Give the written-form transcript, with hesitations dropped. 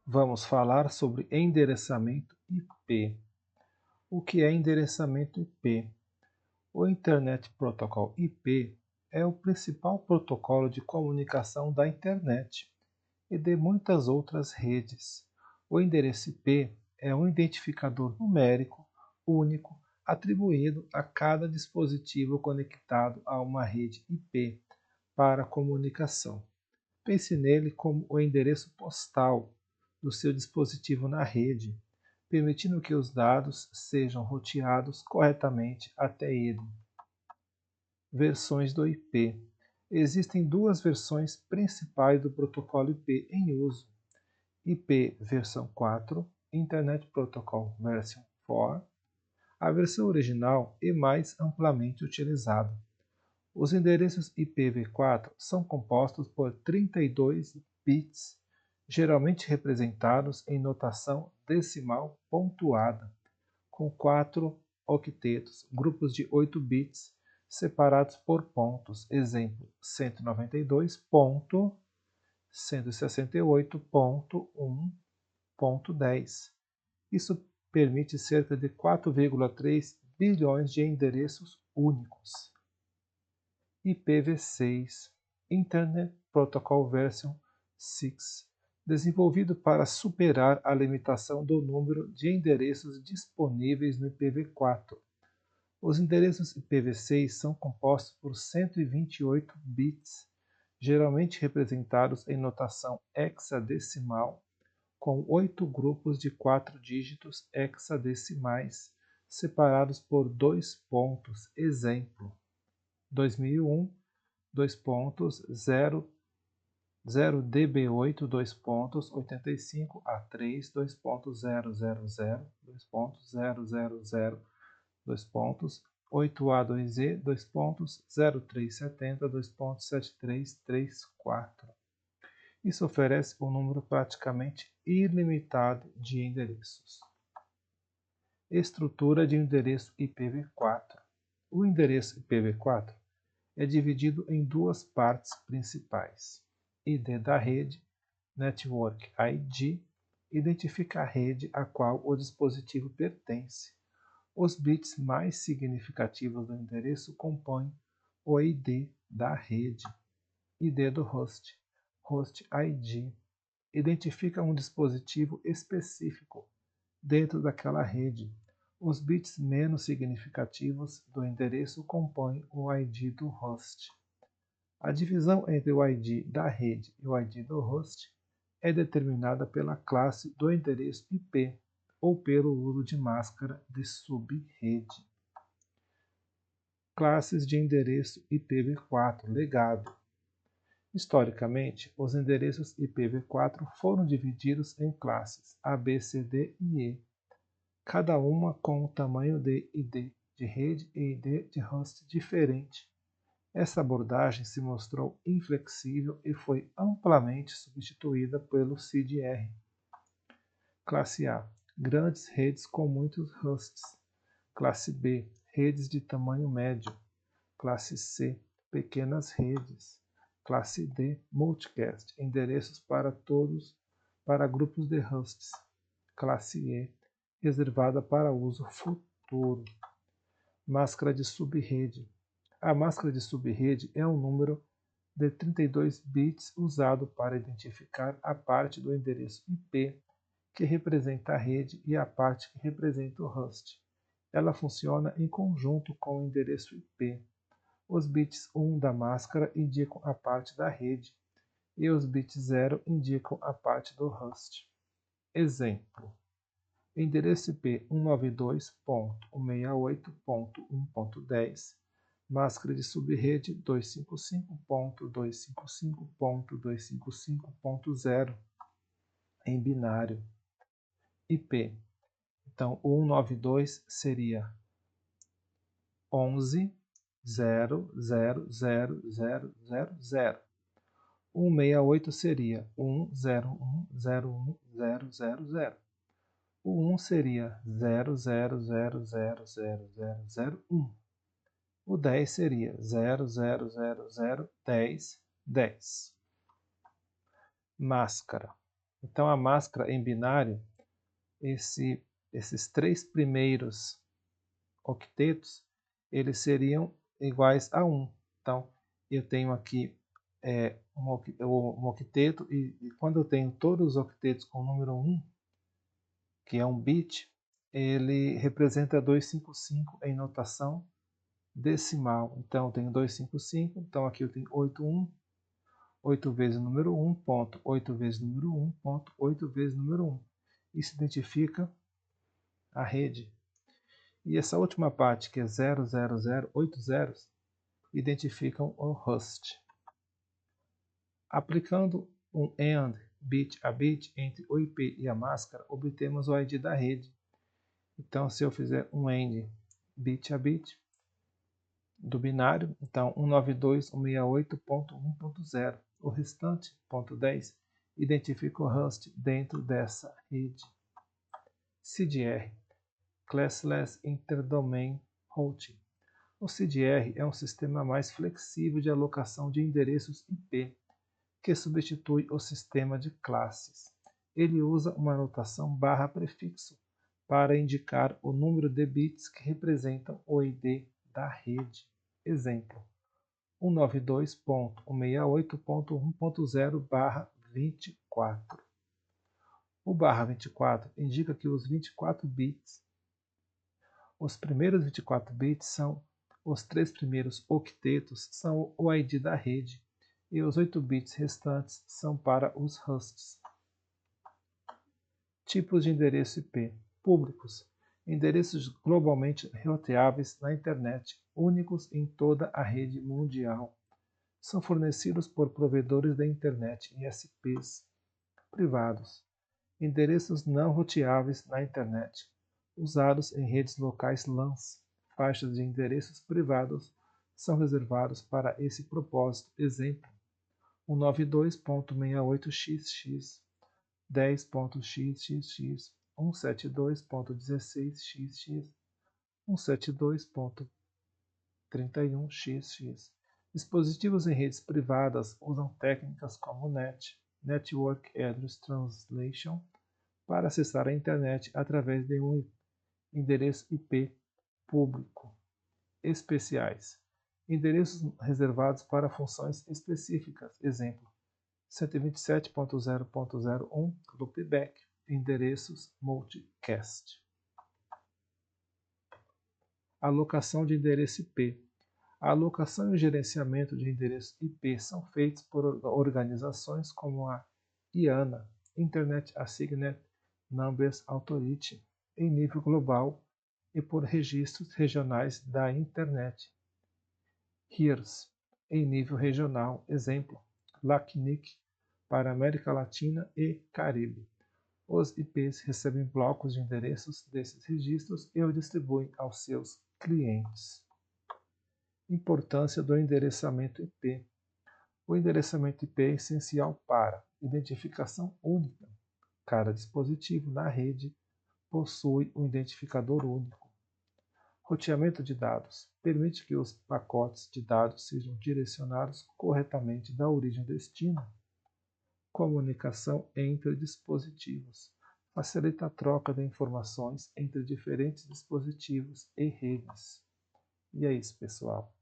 Vamos falar sobre endereçamento IP. O que é endereçamento IP? O Internet Protocol IP é o principal protocolo de comunicação da internet e de muitas outras redes. O endereço IP é um identificador numérico único atribuído a cada dispositivo conectado a uma rede IP para comunicação. Pense nele como o endereço postal do seu dispositivo na rede, permitindo que os dados sejam roteados corretamente até ele. Versões do IP. Existem duas versões principais do protocolo IP em uso: IP versão 4, Internet Protocol Version 4, a versão original e mais amplamente utilizada. Os endereços IPv4 são compostos por 32 bits, geralmente representados em notação decimal pontuada, com 4 octetos, grupos de 8 bits, separados por pontos. Exemplo: 192.168.1.10. Isso permite cerca de 4,3 bilhões de endereços únicos. IPv6, Internet Protocol Version 6, desenvolvido para superar a limitação do número de endereços disponíveis no IPv4. Os endereços IPv6 são compostos por 128 bits, geralmente representados em notação hexadecimal, com 8 grupos de 4 dígitos hexadecimais, separados por 2 pontos. Exemplo: 2001, 0db8, 85 A3, 2.000, 2.000, 8A2E, 2.0370, 2.7334. Isso oferece um número praticamente ilimitado de endereços. Estrutura de endereço IPv4. O endereço IPv4 é dividido em duas partes principais. ID da rede, Network ID, identifica a rede a qual o dispositivo pertence. Os bits mais significativos do endereço compõem o ID da rede. ID do host, Host ID, identifica um dispositivo específico dentro daquela rede. Os bits menos significativos do endereço compõem o ID do host. A divisão entre o ID da rede e o ID do host é determinada pela classe do endereço IP ou pelo uso de máscara de subrede. Classes de endereço IPv4 legado. Historicamente, os endereços IPv4 foram divididos em classes A, B, C, D e E, cada uma com um tamanho de ID de rede e ID de host diferente. Essa abordagem se mostrou inflexível e foi amplamente substituída pelo CDR. Classe A: grandes redes com muitos hosts. Classe B: redes de tamanho médio. Classe C: pequenas redes. Classe D: multicast, endereços para todos, para grupos de hosts. Classe E: reservada para uso futuro. Máscara de subrede. A máscara de subrede é um número de 32 bits usado para identificar a parte do endereço IP que representa a rede e a parte que representa o host. Ela funciona em conjunto com o endereço IP. Os bits 1 da máscara indicam a parte da rede e os bits 0 indicam a parte do host. Exemplo: endereço IP 192.168.1.10, máscara de subrede 255.255.255.0 em binário. IP. Então, o 192 seria 11.0.0.0.0.0. O 168 seria 1.0.1.0.1.0.0.0. O 1 seria 0.0.0.0.0.0.1. O 10 seria 0.0.0.0.10.10. Máscara. Então, a máscara em binário, esses 3 primeiros octetos, eles seriam iguais a 1. Então, eu tenho aqui um octeto, e quando eu tenho todos os octetos com o número 1, que é um bit, ele representa 255 em notação decimal. Então, eu tenho 255, então aqui eu tenho 81, 8 vezes o número 1, ponto, 8 vezes o número 1, ponto, 8 vezes o número 1. Isso identifica a rede. E essa última parte, que é 000, 8 zeros, identificam o host. Aplicando um AND bit a bit entre o IP e a máscara, obtemos o ID da rede. Então, se eu fizer um AND bit a bit do binário, então 192.168.1.0, o restante, ponto 10, identifica o host dentro dessa rede. CDR, Classless Interdomain Routing. O CDR é um sistema mais flexível de alocação de endereços IP, que substitui o sistema de classes. Ele usa uma notação barra prefixo para indicar o número de bits que representam o ID da rede. Exemplo: 192.168.1.0/24. O barra 24 indica que os 24 bits, os primeiros 24 bits são os 3 primeiros octetos são o ID da rede e os 8 bits restantes são para os hosts. Tipos de endereço IP: públicos, endereços globalmente roteáveis na internet, únicos em toda a rede mundial. São fornecidos por provedores da internet e ISPs. Privados, endereços não roteáveis na internet, usados em redes locais LANs. Faixas de endereços privados são reservados para esse propósito. Exemplo: 192.68xx, 10.xxx, 172.16xx, 172.31xx. Dispositivos em redes privadas usam técnicas como NAT, Network Address Translation, para acessar a internet através de um endereço IP público. Especiais: endereços reservados para funções específicas. Exemplo: 127.0.01 loopback, endereços multicast. Alocação de endereço IP. A alocação e o gerenciamento de endereços IP são feitos por organizações como a IANA, Internet Assigned Numbers Authority, em nível global, e por registros regionais da Internet. HERS, em nível regional. Exemplo: LACNIC, para América Latina e Caribe. Os IPs recebem blocos de endereços desses registros e os distribuem aos seus clientes. Importância do endereçamento IP. O endereçamento IP é essencial para identificação única. Cada dispositivo na rede possui um identificador único. Roteamento de dados. Permite que os pacotes de dados sejam direcionados corretamente da origem ao destino. Comunicação entre dispositivos. Facilita a troca de informações entre diferentes dispositivos e redes. E é isso, pessoal.